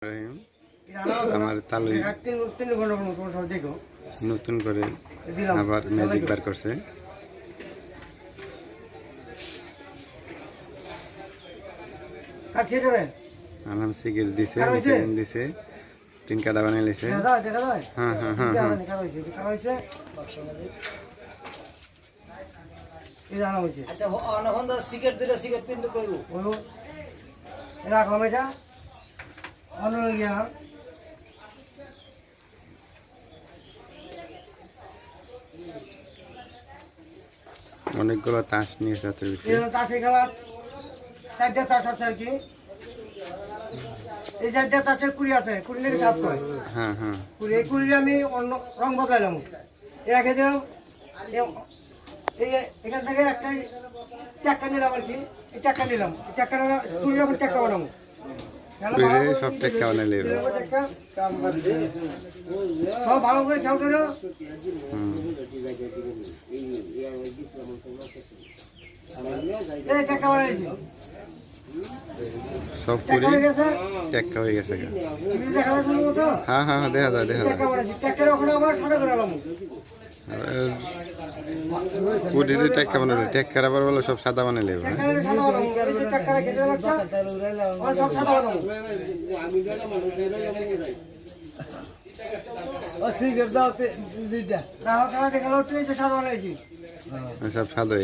আমার তালুই নতুন করে আবার ম্যাজিক বার করছে। আলাম সিগির দিছে, দিছে তিন কাটা বানাই লিছে। হ্যাঁ হ্যাঁ হ্যাঁ অনেকগুলো তাস নিয়েছে হাতের ভিতরে। তাসে খেলা 4টা তাস আছে আর কি। এই 4টা তাসের কুড়ি আছে, কুড়ি লেগে 7 হয়। হ্যাঁ হ্যাঁ কুড়ি, এই কুড়ি আমি অন্য রং বদলাইলাম, রেখে দিলাম। এই এখান থেকে একটা টাকা নিলাম আর কি, এই টাকা নিলাম, এই টাকা কুড়ি রকম টাকা বানাবো। সব টেক্কা বানাইলে সব ভালো করে খেয়াল করো। এই টাকা বানাইছি, সব করে টেক্কা হয়ে গেছে। হ্যাঁ হ্যাঁ দেখা যায় দেখা যায়। কুড়ির টেক্কা বানালে টেক্কার আবার বলো সব সাদা বানাইলে সব সাদা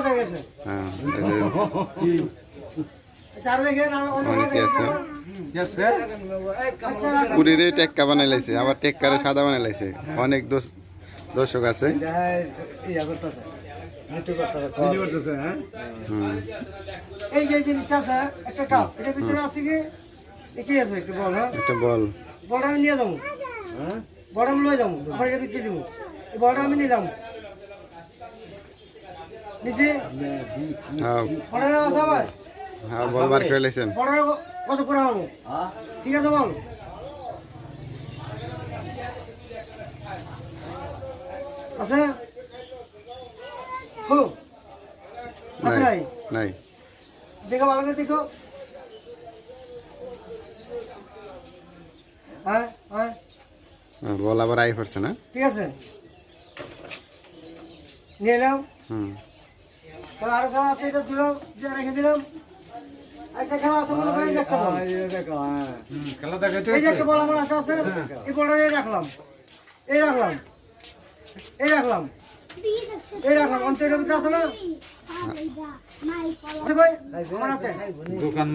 হয়ে গেছে। অনেকে আছে কুড়িরে টেক্কা বানাই লাইছে, আবার টেক্কারে সাদা বানাই লাইছে। অনেক দর্শক আছে। এই যে জিনিসটা আছে একটা কাপ, এটার ভিতরে আছে কি আছে একটা বল। হ্যাঁ একটা বল, বলটা আমি নিয়ে যাবো। হ্যাঁ বলটা আমি লয়ে যাবো, আমার এটা বিক্রি দেবো। এই বলটা আমি নিলাম নিচে। বলটা আছে আমার। হ্যাঁ বল বার করে লাইছেন। বলটা কত করে হবো? ঠিক আছে বল। আছে খুব নাই নাই দেখো, ভালো করে দেখো। হ্যাঁ হ্যাঁ বল আবার আই পড়ছে না। ঠিক আছে নিয়ে এলাম। আরো খেলা আছে, এটা দিলাম, রেখে দিলাম। একটা খেলা আছে মনে করেন, একটা বল, এই যে একটা বল আমার আছে আছে, এই বলটা রাখলাম, এই রাখলাম, এই রাখলাম, এই রাখলাম। অন্তরের ভিতরে আছে না দোকান।